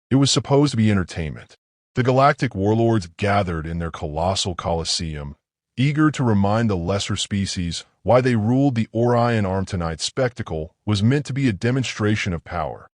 It was supposed to be entertainment. The Galactic Warlords gathered in their colossal Coliseum, eager to remind the lesser species why they ruled the Orion Arm. Tonight's spectacle was meant to be a demonstration of power.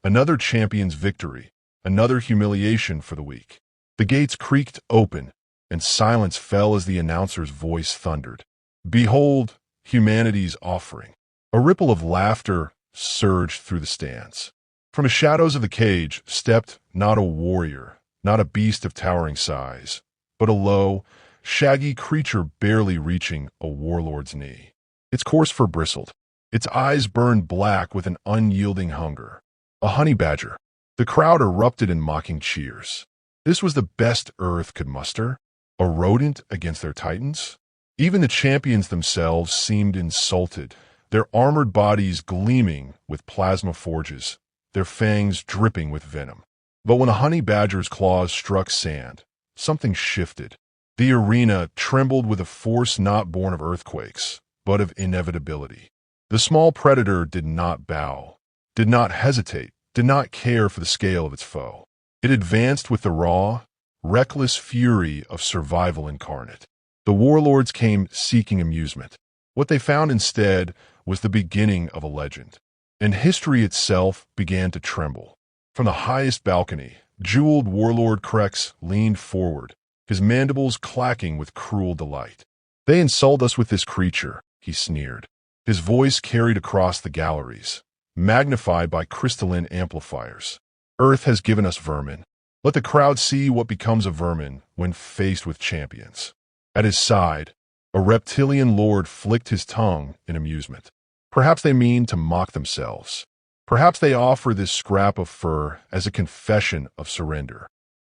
Another champion's victory, another humiliation for the weak. The gates creaked open, and silence fell as the announcer's voice thundered. Behold, humanity's offering. A ripple of laughter surged through the stands. From the shadows of the cage stepped not a warrior, not a beast of towering size, but a low, shaggy creature barely reaching a warlord's knee. Its coarse fur bristled. Its eyes burned black with an unyielding hunger. A honey badger. The crowd erupted in mocking cheers. This was the best Earth could muster. A rodent against their titans? Even the champions themselves seemed insulted, their armored bodies gleaming with plasma forges, their fangs dripping with venom. But when a honey badger's claws struck sand, something shifted. The arena trembled with a force not born of earthquakes, but of inevitability. The small predator did not bow, did not hesitate, did not care for the scale of its foe. It advanced with the raw, reckless fury of survival incarnate. The warlords came seeking amusement. What they found instead was the beginning of a legend, and history itself began to tremble. From the highest balcony, jeweled warlord Krex leaned forward, his mandibles clacking with cruel delight. They insult us with this creature, he sneered. His voice carried across the galleries, magnified by crystalline amplifiers. Earth has given us vermin. Let the crowd see what becomes of vermin when faced with champions. At his side, a reptilian lord flicked his tongue in amusement. Perhaps they mean to mock themselves. Perhaps they offer this scrap of fur as a confession of surrender.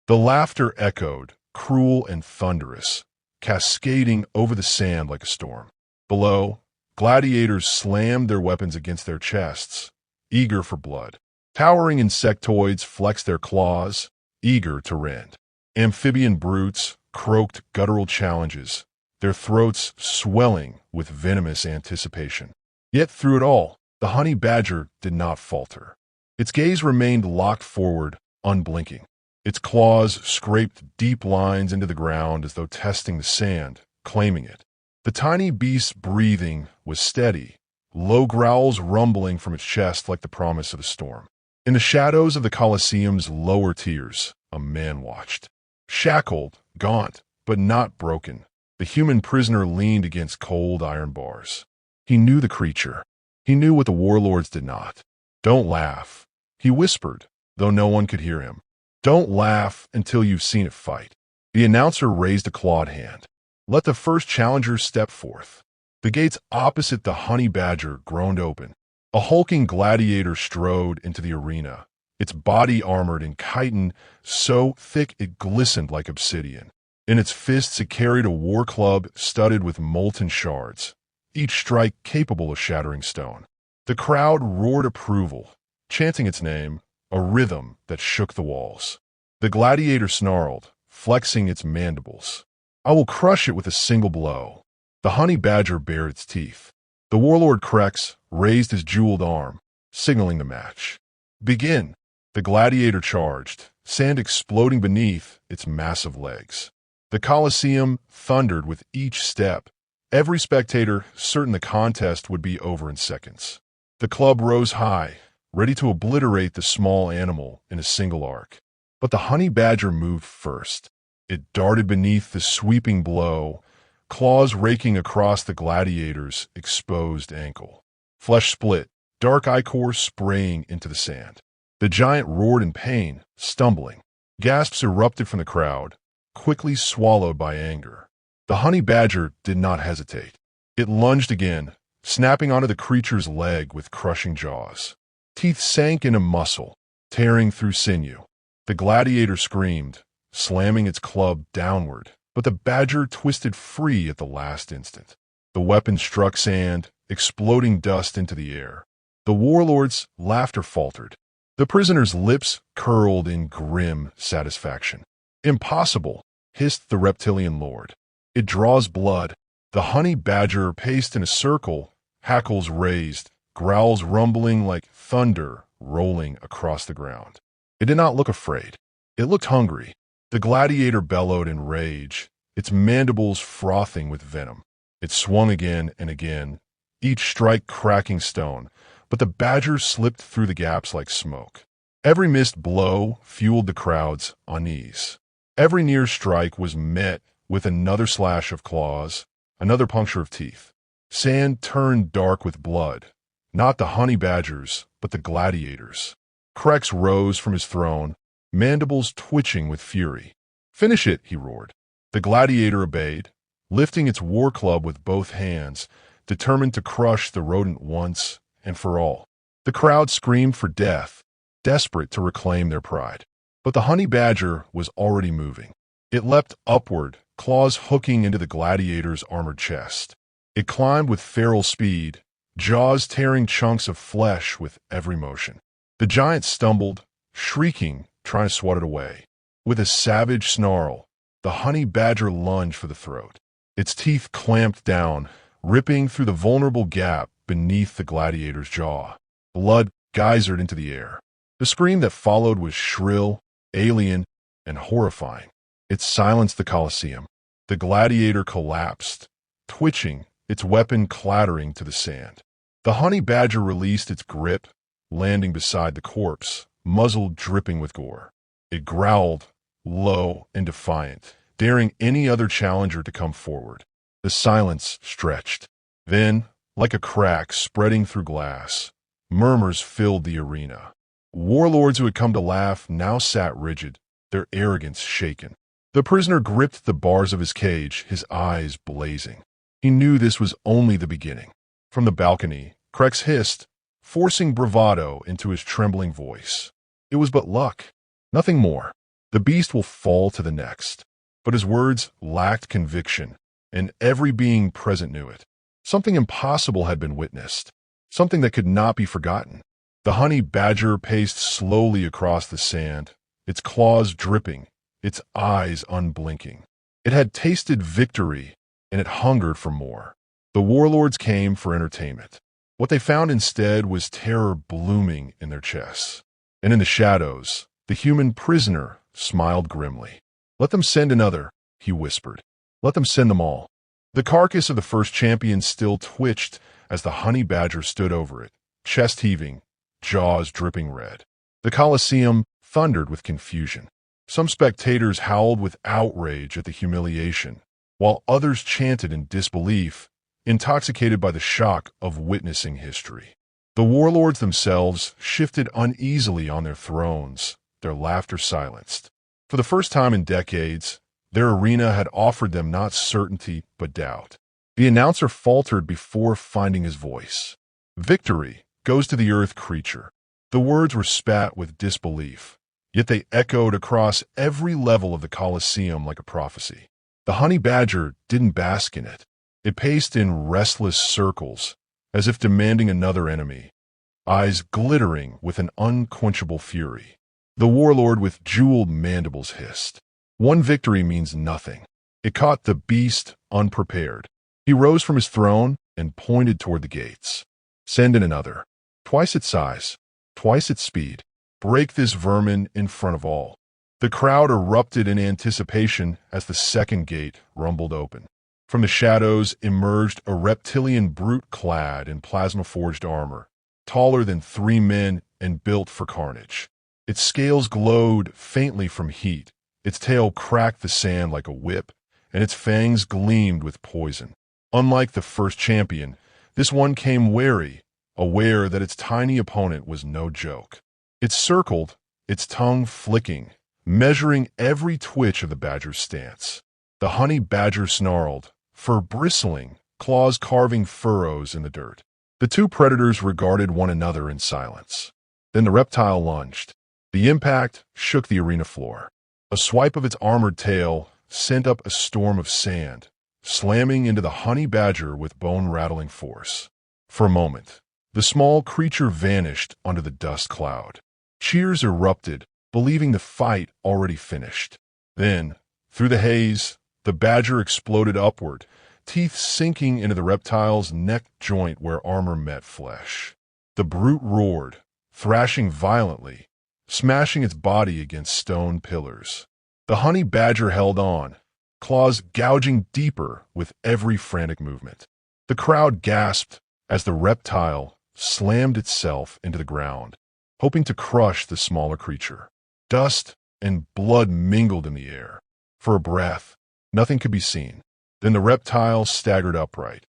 The laughter echoed, cruel and thunderous, cascading over the sand like a storm. Below, gladiators slammed their weapons against their chests, eager for blood. Towering insectoids flexed their claws, eager to rend. Amphibian brutes croaked guttural challenges, their throats swelling with venomous anticipation. Yet through it all, the honey badger did not falter. Its gaze remained locked forward, unblinking. Its claws scraped deep lines into the ground as though testing the sand, claiming it. The tiny beast's breathing was steady, low growls rumbling from its chest like the promise of a storm. In the shadows of the Coliseum's lower tiers, a man watched. Shackled, gaunt, but not broken, the human prisoner leaned against cold iron bars. He knew the creature. He knew what the warlords did not. Don't laugh, he whispered, though no one could hear him. Don't laugh until you've seen it fight. The announcer raised a clawed hand. Let the first challenger step forth. The gates opposite the honey badger groaned open. A hulking gladiator strode into the arena, its body armored in chitin so thick it glistened like obsidian. In its fists it carried a war club studded with molten shards, each strike capable of shattering stone. The crowd roared approval, chanting its name, a rhythm that shook the walls. The gladiator snarled, flexing its mandibles. I will crush it with a single blow. The honey badger bared its teeth. The warlord Krex raised his jeweled arm, signaling the match. Begin! The gladiator charged, sand exploding beneath its massive legs. The Coliseum thundered with each step, every spectator certain the contest would be over in seconds. The club rose high, ready to obliterate the small animal in a single arc. But the honey badger moved first. It darted beneath the sweeping blow, claws raking across the gladiator's exposed ankle. Flesh split, dark ichor spraying into the sand. The giant roared in pain, stumbling. Gasps erupted from the crowd, quickly swallowed by anger. The honey badger did not hesitate. It lunged again, snapping onto the creature's leg with crushing jaws. Teeth sank into muscle, tearing through sinew. The gladiator screamed, slamming its club downward, but the badger twisted free at the last instant. The weapon struck sand, exploding dust into the air. The warlord's laughter faltered. The prisoner's lips curled in grim satisfaction. Impossible, hissed the reptilian lord. It draws blood. The honey badger paced in a circle, hackles raised, growls rumbling like thunder rolling across the ground. It did not look afraid. It looked hungry. The gladiator bellowed in rage, its mandibles frothing with venom. It swung again and again, each strike cracking stone, but the badger slipped through the gaps like smoke. Every missed blow fueled the crowd's unease. Every near strike was met with another slash of claws, another puncture of teeth. Sand turned dark with blood, not the honey badgers, but the gladiators. Crex rose from his throne, mandibles twitching with fury. "Finish it," he roared. The gladiator obeyed, lifting its war club with both hands, determined to crush the rodent once and for all. The crowd screamed for death, desperate to reclaim their pride. But the honey badger was already moving. It leapt upward, claws hooking into the gladiator's armored chest. It climbed with feral speed, jaws tearing chunks of flesh with every motion. The giant stumbled, shrieking, trying to swat it away. With a savage snarl, the honey badger lunged for the throat. Its teeth clamped down, ripping through the vulnerable gap beneath the gladiator's jaw. Blood geysered into the air. The scream that followed was shrill, alien, and horrifying. It silenced the Coliseum. The gladiator collapsed, twitching, its weapon clattering to the sand. The honey badger released its grip, landing beside the corpse, muzzle dripping with gore. It growled, low and defiant, daring any other challenger to come forward. The silence stretched. Then, like a crack spreading through glass, murmurs filled the arena. Warlords who had come to laugh now sat rigid, their arrogance shaken. The prisoner gripped the bars of his cage, his eyes blazing. He knew this was only the beginning. From the balcony, Crex hissed, forcing bravado into his trembling voice. It was but luck, nothing more. The beast will fall to the next. But his words lacked conviction, and every being present knew it. Something impossible had been witnessed, something that could not be forgotten. The honey badger paced slowly across the sand, its claws dripping, its eyes unblinking. It had tasted victory, and it hungered for more. The warlords came for entertainment. What they found instead was terror blooming in their chests. And in the shadows, the human prisoner smiled grimly. "Let them send another," he whispered. "Let them send them all." The carcass of the first champion still twitched as the honey badger stood over it, chest heaving, jaws dripping red. The Coliseum thundered with confusion. Some spectators howled with outrage at the humiliation, while others chanted in disbelief, intoxicated by the shock of witnessing history. The warlords themselves shifted uneasily on their thrones, their laughter silenced. For the first time in decades, their arena had offered them not certainty but doubt. The announcer faltered before finding his voice. "Victory goes to the earth creature." The words were spat with disbelief, yet they echoed across every level of the Coliseum like a prophecy. The honey badger didn't bask in it. It paced in restless circles, as if demanding another enemy, eyes glittering with an unquenchable fury. The warlord with jeweled mandibles hissed. One victory means nothing. It caught the beast unprepared. He rose from his throne and pointed toward the gates. "Send in another. Twice its size, twice its speed. Break this vermin in front of all." The crowd erupted in anticipation as the second gate rumbled open. From the shadows emerged a reptilian brute clad in plasma-forged armor, taller than 3 men and built for carnage. Its scales glowed faintly from heat, its tail cracked the sand like a whip, and its fangs gleamed with poison. Unlike the first champion, this one came wary, aware that its tiny opponent was no joke. It circled, its tongue flicking, measuring every twitch of the badger's stance. The honey badger snarled, fur bristling, claws carving furrows in the dirt. The two predators regarded one another in silence. Then the reptile lunged. The impact shook the arena floor. A swipe of its armored tail sent up a storm of sand, slamming into the honey badger with bone-rattling force. For a moment, the small creature vanished under the dust cloud. Cheers erupted, believing the fight already finished. Then, through the haze, the badger exploded upward, teeth sinking into the reptile's neck joint where armor met flesh. The brute roared, thrashing violently, smashing its body against stone pillars. The honey badger held on, claws gouging deeper with every frantic movement. The crowd gasped as the reptile slammed itself into the ground, hoping to crush the smaller creature. Dust and blood mingled in the air. For a breath, nothing could be seen. Then the reptile staggered upright,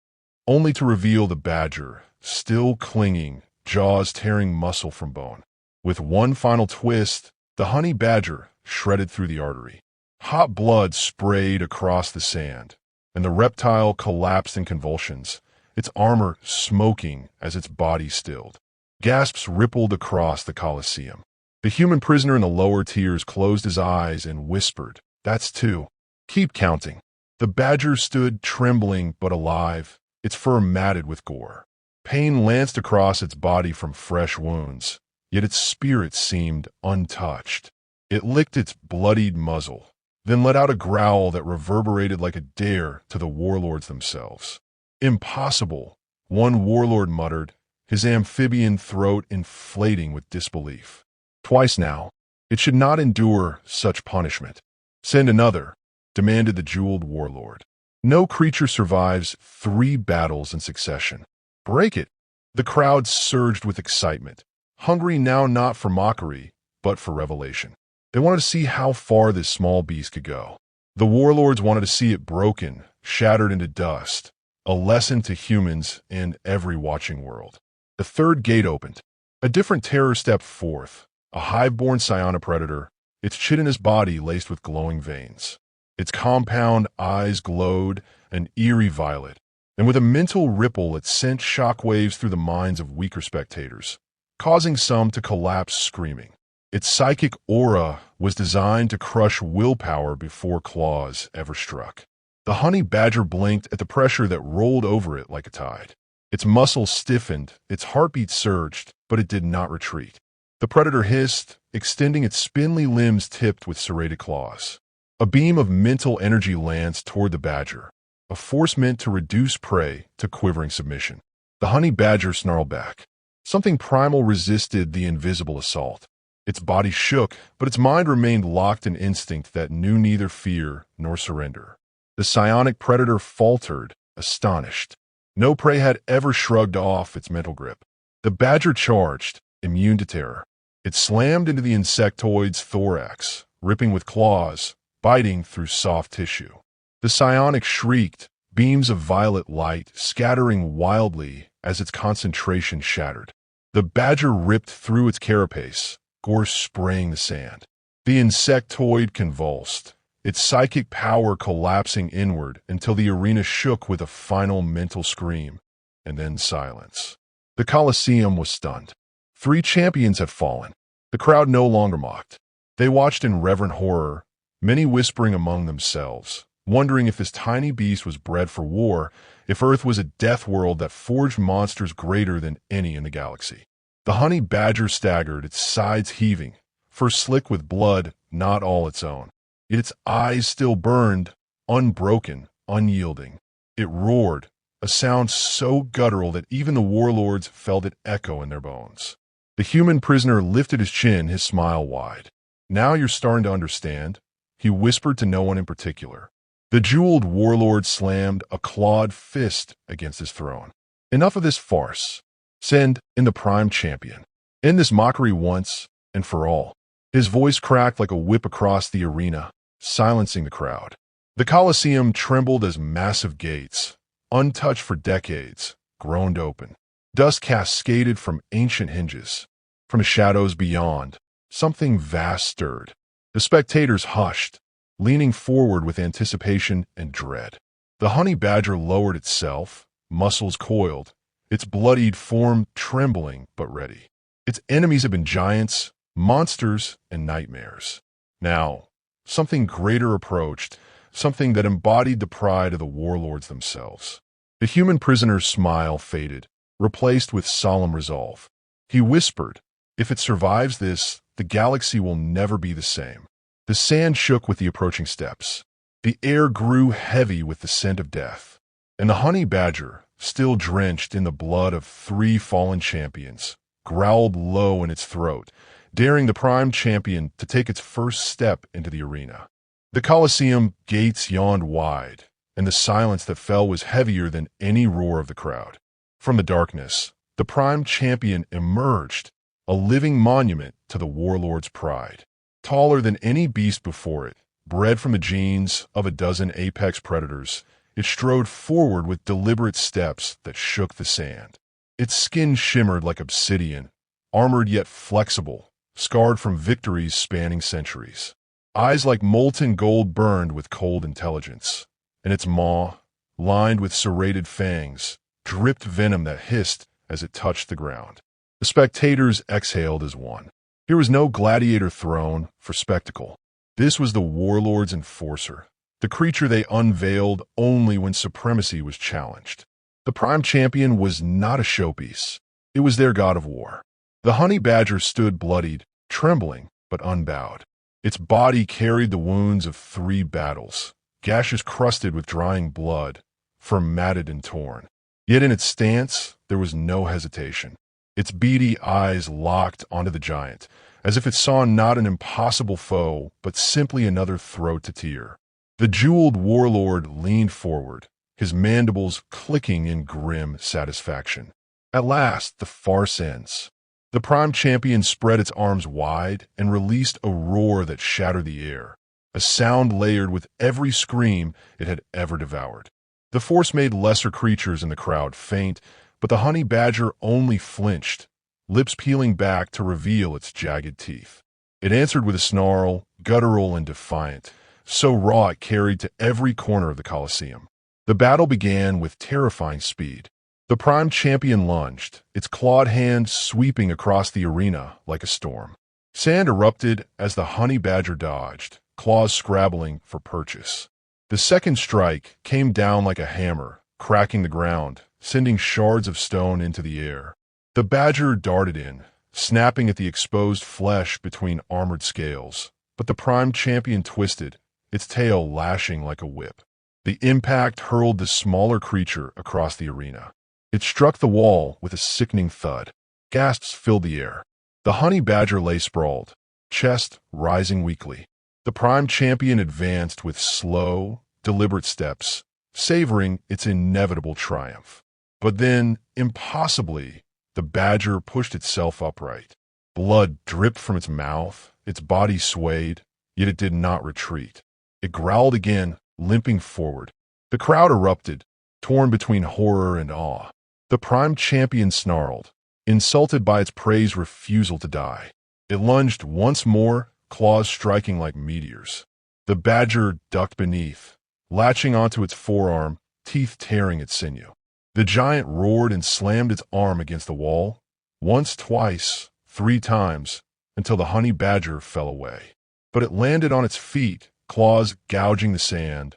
only to reveal the badger, still clinging, jaws tearing muscle from bone. With one final twist, the honey badger shredded through the artery. Hot blood sprayed across the sand, and the reptile collapsed in convulsions, its armor smoking as its body stilled. Gasps rippled across the Coliseum. The human prisoner in the lower tiers closed his eyes and whispered, "That's two. Keep counting." The badger stood trembling but alive, its fur matted with gore. Pain lanced across its body from fresh wounds, yet its spirit seemed untouched. It licked its bloodied muzzle, then let out a growl that reverberated like a dare to the warlords themselves. "Impossible," one warlord muttered, his amphibian throat inflating with disbelief. "Twice now. It should not endure such punishment." "Send another," demanded the jeweled warlord. "No creature survives 3 battles in succession." "Break it." The crowd surged with excitement, hungry now not for mockery, but for revelation. They wanted to see how far this small beast could go. The warlords wanted to see it broken, shattered into dust, a lesson to humans and every watching world. The third gate opened. A different terror stepped forth, a hive-born cyanopredator, its chitinous body laced with glowing veins. Its compound eyes glowed an eerie violet, and with a mental ripple it sent shockwaves through the minds of weaker spectators, causing some to collapse screaming. Its psychic aura was designed to crush willpower before claws ever struck. The honey badger blinked at the pressure that rolled over it like a tide. Its muscles stiffened, its heartbeat surged, but it did not retreat. The predator hissed, extending its spindly limbs tipped with serrated claws. A beam of mental energy lanced toward the badger, a force meant to reduce prey to quivering submission. The honey badger snarled back. Something primal resisted the invisible assault. Its body shook, but its mind remained locked in instinct that knew neither fear nor surrender. The psionic predator faltered, astonished. No prey had ever shrugged off its mental grip. The badger charged, immune to terror. It slammed into the insectoid's thorax, ripping with claws, biting through soft tissue. The psionic shrieked, beams of violet light scattering wildly as its concentration shattered. The badger ripped through its carapace, gore spraying the sand. The insectoid convulsed, its psychic power collapsing inward until the arena shook with a final mental scream, and then silence. The Coliseum was stunned. 3 champions had fallen. The crowd no longer mocked. They watched in reverent horror, many whispering among themselves, wondering if this tiny beast was bred for war, if Earth was a death world that forged monsters greater than any in the galaxy. The honey badger staggered, its sides heaving, fur slick with blood, not all its own. Yet its eyes still burned, unbroken, unyielding. It roared, a sound so guttural that even the warlords felt it echo in their bones. The human prisoner lifted his chin, his smile wide. "Now you're starting to understand," he whispered to no one in particular. The jeweled warlord slammed a clawed fist against his throne. "Enough of this farce. Send in the prime champion. End this mockery once and for all." His voice cracked like a whip across the arena, silencing the crowd. The Coliseum trembled as massive gates, untouched for decades, groaned open. Dust cascaded from ancient hinges. From the shadows beyond, something vast stirred. The spectators hushed, leaning forward with anticipation and dread. The honey badger lowered itself, muscles coiled, its bloodied form trembling but ready. Its enemies had been giants, monsters, and nightmares. Now, something greater approached, something that embodied the pride of the warlords themselves. The human prisoner's smile faded, replaced with solemn resolve. He whispered, "If it survives this, the galaxy will never be the same." The sand shook with the approaching steps. The air grew heavy with the scent of death. And the honey badger, still drenched in the blood of 3 fallen champions, growled low in its throat, daring the prime champion to take its first step into the arena. The Coliseum gates yawned wide, and the silence that fell was heavier than any roar of the crowd. From the darkness, the prime champion emerged, a living monument to the warlord's pride. Taller than any beast before it, bred from the genes of a dozen apex predators, it strode forward with deliberate steps that shook the sand. Its skin shimmered like obsidian, armored yet flexible, scarred from victories spanning centuries. Eyes like molten gold burned with cold intelligence, and its maw, lined with serrated fangs, dripped venom that hissed as it touched the ground. The spectators exhaled as one. Here was no gladiator throne for spectacle. This was the warlord's enforcer, the creature they unveiled only when supremacy was challenged. The prime champion was not a showpiece. It was their god of war. The honey badger stood bloodied, trembling, but unbowed. Its body carried the wounds of 3 battles, gashes crusted with drying blood, fur matted and torn. Yet in its stance, there was no hesitation. Its beady eyes locked onto the giant, as if it saw not an impossible foe, but simply another throat to tear. The jeweled warlord leaned forward, his mandibles clicking in grim satisfaction. At last, the farce ends. The prime champion spread its arms wide and released a roar that shattered the air, a sound layered with every scream it had ever devoured. The force made lesser creatures in the crowd faint, but the honey badger only flinched, lips peeling back to reveal its jagged teeth. It answered with a snarl, guttural and defiant, so raw it carried to every corner of the Coliseum. The battle began with terrifying speed. The prime champion lunged, its clawed hand sweeping across the arena like a storm. Sand erupted as the honey badger dodged, claws scrabbling for purchase. The second strike came down like a hammer, cracking the ground, sending shards of stone into the air. The badger darted in, snapping at the exposed flesh between armored scales, but the prime champion twisted, its tail lashing like a whip. The impact hurled the smaller creature across the arena. It struck the wall with a sickening thud. Gasps filled the air. The honey badger lay sprawled, chest rising weakly. The prime champion advanced with slow, deliberate steps, savoring its inevitable triumph. But then, impossibly, the badger pushed itself upright. Blood dripped from its mouth, its body swayed, yet it did not retreat. It growled again, limping forward. The crowd erupted, torn between horror and awe. The prime champion snarled, insulted by its prey's refusal to die. It lunged once more, claws striking like meteors. The badger ducked beneath, latching onto its forearm, teeth tearing its sinew. The giant roared and slammed its arm against the wall, once, twice, 3 times, until the honey badger fell away. But it landed on its feet, claws gouging the sand,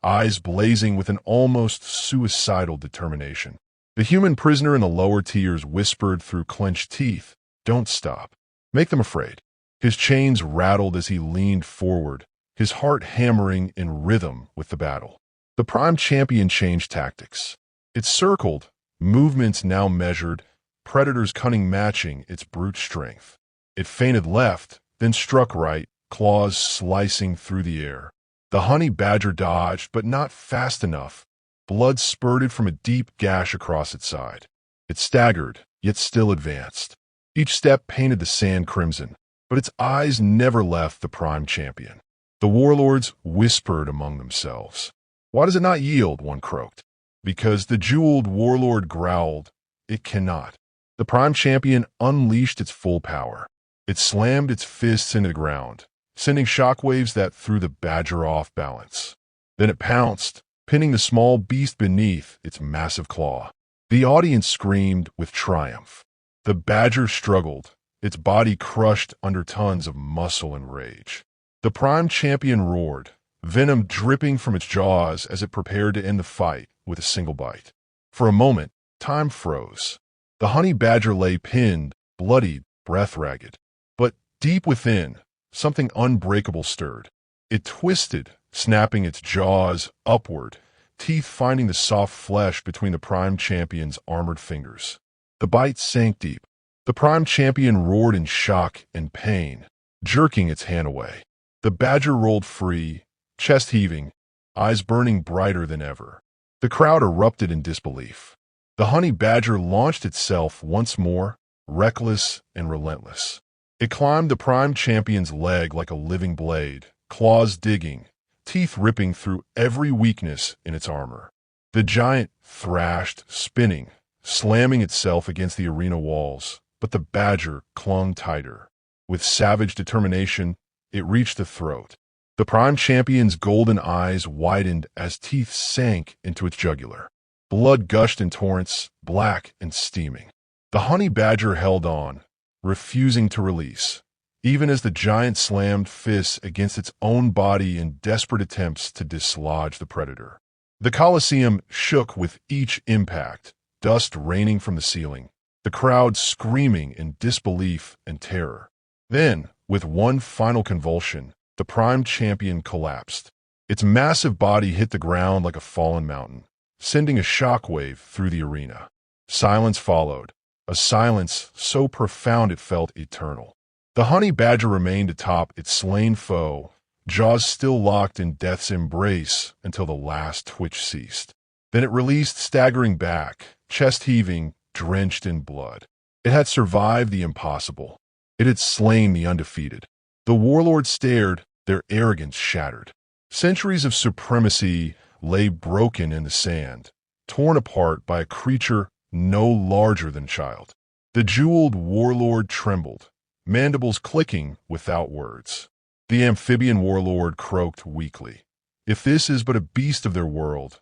eyes blazing with an almost suicidal determination. The human prisoner in the lower tiers whispered through clenched teeth, "Don't stop. Make them afraid." His chains rattled as he leaned forward, his heart hammering in rhythm with the battle. The prime champion changed tactics. It circled, movements now measured, predators cunning matching its brute strength. It feinted left, then struck right, claws slicing through the air. The honey badger dodged, but not fast enough. Blood spurted from a deep gash across its side. It staggered, yet still advanced. Each step painted the sand crimson, but its eyes never left the prime champion. The warlords whispered among themselves. "Why does it not yield?" one croaked. "Because the jeweled warlord growled, it cannot." The prime champion unleashed its full power. It slammed its fists into the ground, sending shockwaves that threw the badger off balance. Then it pounced, pinning the small beast beneath its massive claw. The audience screamed with triumph. The badger struggled, its body crushed under tons of muscle and rage. The prime champion roared, venom dripping from its jaws as it prepared to end the fight with a single bite. For a moment, time froze. The honey badger lay pinned, bloodied, breath-ragged. But deep within, something unbreakable stirred. It twisted, snapping its jaws upward, teeth finding the soft flesh between the prime champion's armored fingers. The bite sank deep, The prime champion roared in shock and pain, jerking its hand away. The badger rolled free, chest heaving, eyes burning brighter than ever. The crowd erupted in disbelief. The honey badger launched itself once more, reckless and relentless. It climbed the prime champion's leg like a living blade, claws digging, teeth ripping through every weakness in its armor. The giant thrashed, spinning, slamming itself against the arena walls, but the badger clung tighter. With savage determination, it reached the throat. The prime champion's golden eyes widened as teeth sank into its jugular. Blood gushed in torrents, black and steaming. The honey badger held on, refusing to release, even as the giant slammed fists against its own body in desperate attempts to dislodge the predator. The Coliseum shook with each impact, dust raining from the ceiling, the crowd screaming in disbelief and terror. Then, with one final convulsion, the prime champion collapsed. Its massive body hit the ground like a fallen mountain, sending a shockwave through the arena. Silence followed, a silence so profound it felt eternal. The honey badger remained atop its slain foe, jaws still locked in death's embrace until the last twitch ceased. Then it released, staggering back, chest heaving, drenched in blood. It had survived the impossible. It had slain the undefeated. The warlords stared, their arrogance shattered. Centuries of supremacy lay broken in the sand, torn apart by a creature no larger than a child. The jeweled warlord trembled, mandibles clicking without words. The amphibian warlord croaked weakly. If this is but a beast of their world,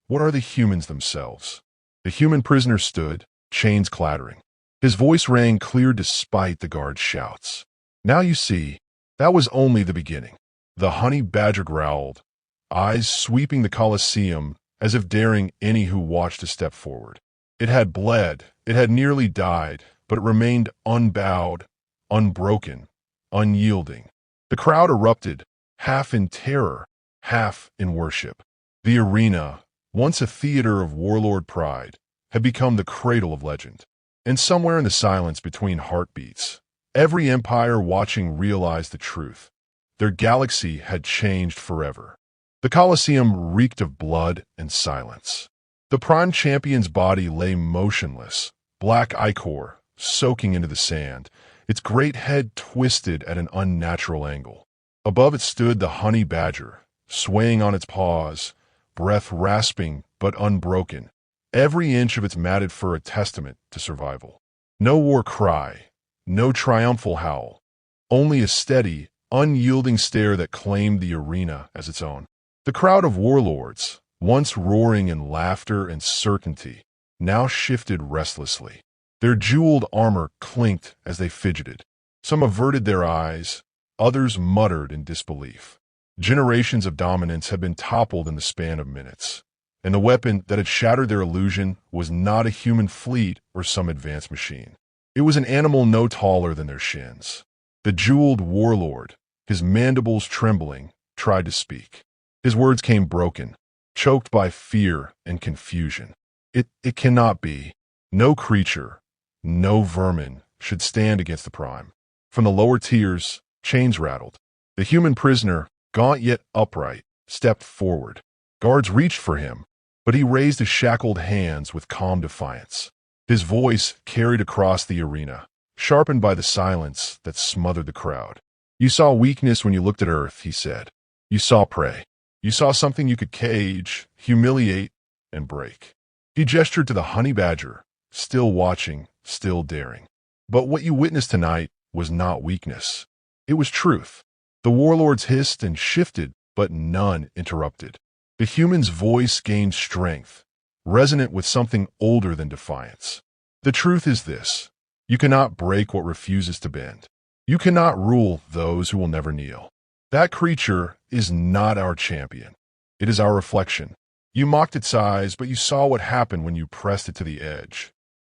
what are the humans themselves? The human prisoner stood, chains clattering. His voice rang clear despite the guard's shouts. Now you see, that was only the beginning. The honey badger growled, eyes sweeping the Coliseum as if daring any who watched to step forward. It had bled, it had nearly died, but it remained unbowed, unbroken, unyielding. The crowd erupted, half in terror, half in worship. The arena, once a theater of warlord pride, had become the cradle of legend. And somewhere in the silence between heartbeats, every empire watching realized the truth. Their galaxy had changed forever. The Coliseum reeked of blood and silence. The prime champion's body lay motionless, black ichor soaking into the sand, its great head twisted at an unnatural angle. Above it stood the honey badger, swaying on its paws, breath rasping but unbroken, every inch of its matted fur a testament to survival. No war cry, no triumphal howl, only a steady, unyielding stare that claimed the arena as its own. The crowd of warlords, once roaring in laughter and certainty, now shifted restlessly. Their jeweled armor clinked as they fidgeted. Some averted their eyes, others muttered in disbelief. Generations of dominance had been toppled in the span of minutes, and the weapon that had shattered their illusion was not a human fleet or some advanced machine. It was an animal no taller than their shins. The jeweled warlord, his mandibles trembling, tried to speak. His words came broken, choked by fear and confusion. It cannot be. No creature, no vermin should stand against the prime. From the lower tiers, chains rattled. The human prisoner, gaunt yet upright, stepped forward. Guards reached for him, but he raised his shackled hands with calm defiance. His voice carried across the arena, sharpened by the silence that smothered the crowd. You saw weakness when you looked at Earth, he said. You saw prey. You saw something you could cage, humiliate, and break. He gestured to the honey badger, still watching, still daring. But what you witnessed tonight was not weakness. It was truth. The warlords hissed and shifted, but none interrupted. The human's voice gained strength, resonant with something older than defiance. The truth is this: you cannot break what refuses to bend. You cannot rule those who will never kneel. That creature is not our champion. It is our reflection. You mocked its eyes, but you saw what happened when you pressed it to the edge.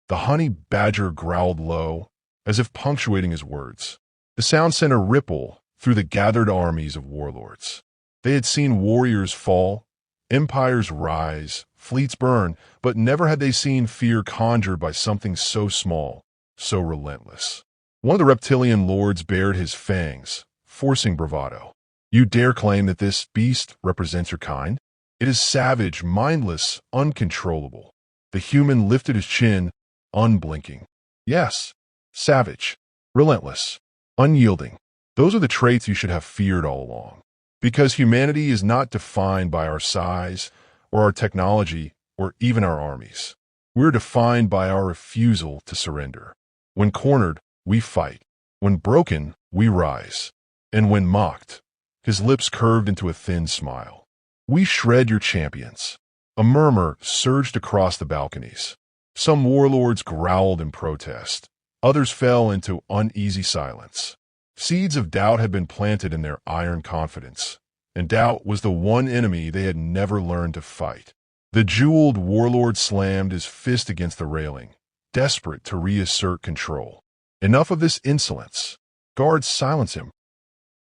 The honey badger growled low, as if punctuating his words. The sound sent a ripple through the gathered armies of warlords. They had seen warriors fall, empires rise, fleets burn, but never had they seen fear conjured by something so small, so relentless. One of the reptilian lords bared his fangs, forcing bravado. You dare claim that this beast represents your kind? It is savage, mindless, uncontrollable. The human lifted his chin, unblinking. Yes, savage, relentless, unyielding. Those are the traits you should have feared all along. Because humanity is not defined by our size, or our technology, or even our armies. We're defined by our refusal to surrender. When cornered, we fight. When broken, we rise. And when mocked, his lips curved into a thin smile. We shred your champions. A murmur surged across the balconies. Some warlords growled in protest. Others fell into uneasy silence. Seeds of doubt had been planted in their iron confidence, and doubt was the one enemy they had never learned to fight. The jeweled warlord slammed his fist against the railing, desperate to reassert control. Enough of this insolence. Guards, silence him.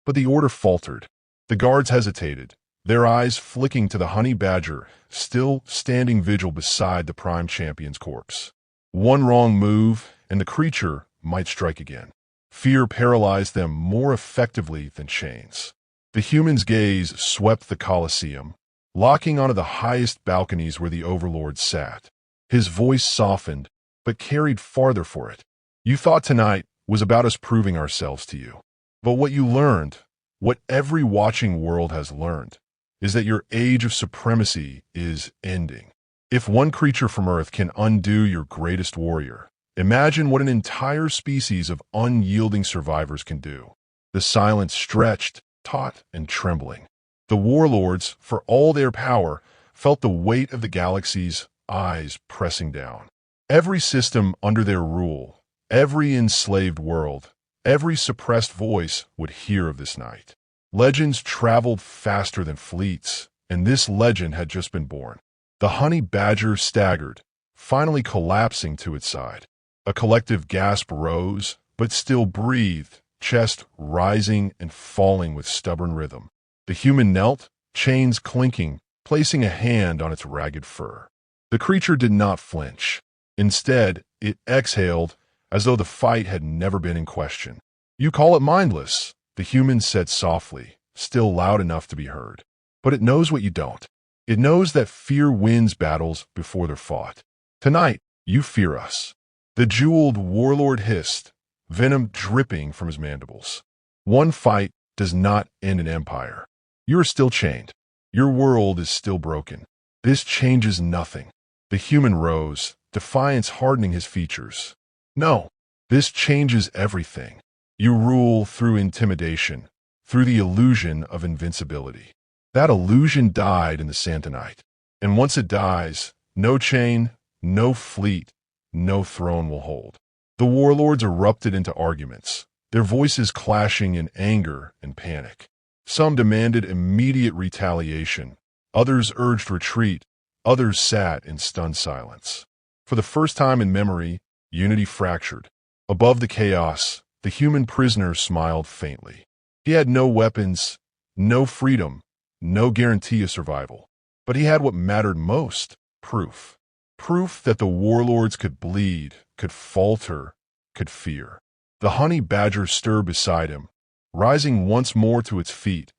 But the order faltered. The guards hesitated, their eyes flicking to the honey badger, still standing vigil beside the prime champion's corpse. One wrong move, and the creature might strike again. Fear paralyzed them more effectively than chains. The human's gaze swept the Coliseum, locking onto the highest balconies where the overlords sat. His voice softened, but carried farther for it. You thought tonight was about us proving ourselves to you. But what you learned, what every watching world has learned, is that your age of supremacy is ending. If one creature from Earth can undo your greatest warrior, imagine what an entire species of unyielding survivors can do. The silence stretched, taut and trembling. The warlords, for all their power, felt the weight of the galaxy's eyes pressing down. Every system under their rule, every enslaved world, every suppressed voice would hear of this night. Legends traveled faster than fleets, and this legend had just been born. The honey badger staggered, finally collapsing to its side. A collective gasp rose, but still breathed, chest rising and falling with stubborn rhythm. The human knelt, chains clinking, placing a hand on its ragged fur. The creature did not flinch. Instead, it exhaled as though the fight had never been in question. You call it mindless, the human said softly, still loud enough to be heard. But it knows what you don't. It knows that fear wins battles before they're fought. Tonight, you fear us. The jeweled warlord hissed, venom dripping from his mandibles. One fight does not end an empire. You are still chained. Your world is still broken. This changes nothing. The human rose, defiance hardening his features. No, this changes everything. You rule through intimidation, through the illusion of invincibility. That illusion died in the Santonite. And once it dies, no chain, no fleet, no throne will hold. The warlords erupted into arguments, their voices clashing in anger and panic. Some demanded immediate retaliation, others urged retreat, others sat in stunned silence. For the first time in memory, unity fractured. Above the chaos, the human prisoner smiled faintly. He had no weapons, no freedom, no guarantee of survival. But he had what mattered most, proof. Proof that the warlords could bleed, could falter, could fear. The honey badger stirred beside him, rising once more to its feet,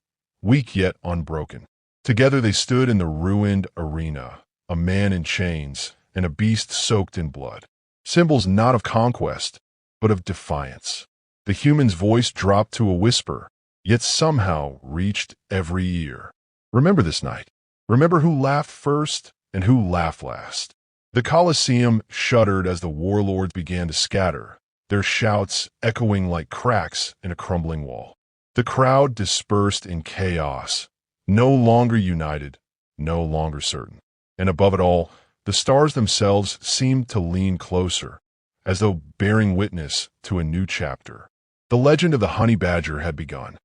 weak yet unbroken. Together they stood in the ruined arena, a man in chains and a beast soaked in blood. Symbols not of conquest, but of defiance. The human's voice dropped to a whisper, yet somehow reached every ear. Remember this night. Remember who laughed first and who laughed last. The Coliseum shuddered as the warlords began to scatter, their shouts echoing like cracks in a crumbling wall. The crowd dispersed in chaos, no longer united, no longer certain. And above it all, the stars themselves seemed to lean closer, as though bearing witness to a new chapter. The legend of the honey badger had begun.